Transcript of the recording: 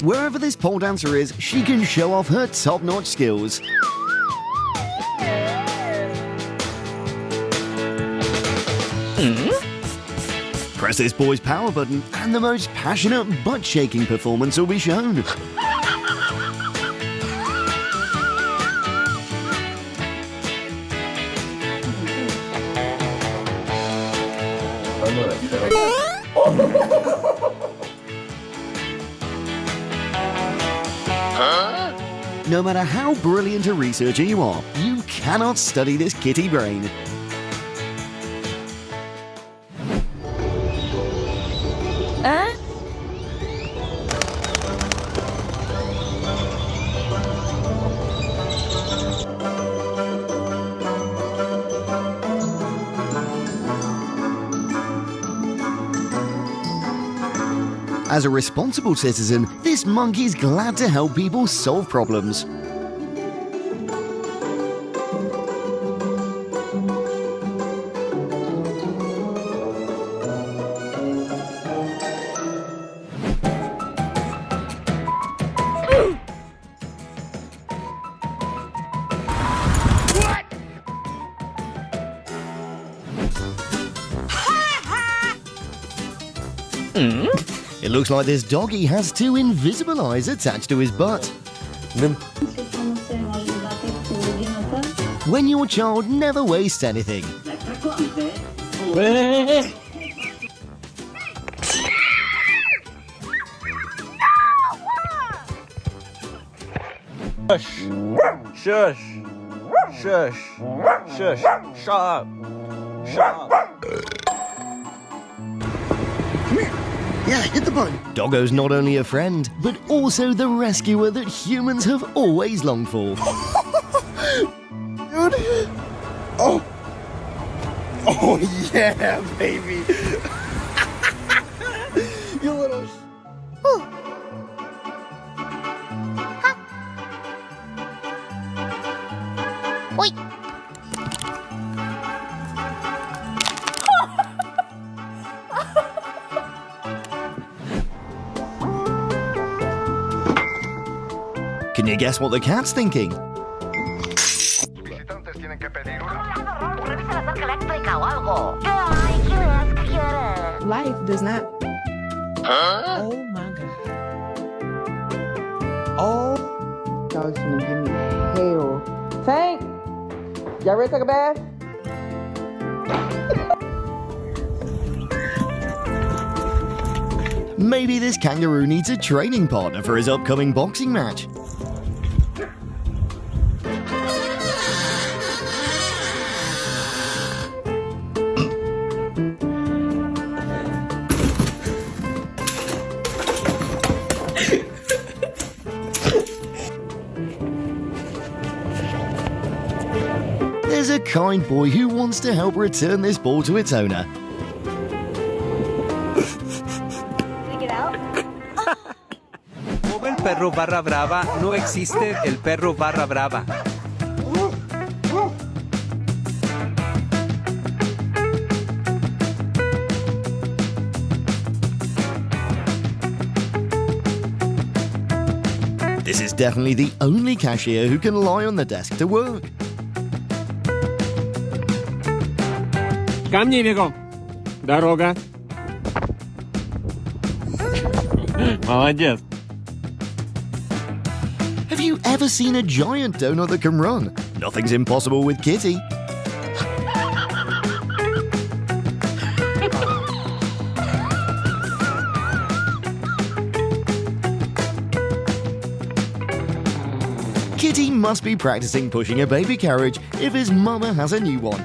Wherever this pole dancer is, she can show off her top-notch skills. Press this boy's power button and the most passionate butt-shaking performance will be shown. No matter how brilliant a researcher you are, you cannot study this kitty brain. As a responsible citizen, this monkey's glad to help people solve problems. It looks like this doggy has two invisible eyes attached to his butt. When your child never wastes anything. Shush. Shush. Shush. Shut up. Shut up. Yeah, hit the button. Doggo's not only a friend, but also the rescuer that humans have always longed for. Dude. Oh. Oh, yeah, baby. You little... Oi. Can you guess what the cat's thinking? Life does not. Oh my god. Oh. Y'all gonna give me hell. Tank! Y'all ready to take a bath? Maybe this kangaroo needs a training partner for his upcoming boxing match. There's a kind boy who wants to help return this ball to its owner. Como el perro barra brava, no existe el perro barra brava. This is definitely the only cashier who can lie on the desk to work. Ко мне бегом. Дорога. Молодец. Have you ever seen a giant donut that can run? Nothing's impossible with Kitty. Kitty must be practicing pushing a baby carriage if his mama has a new one.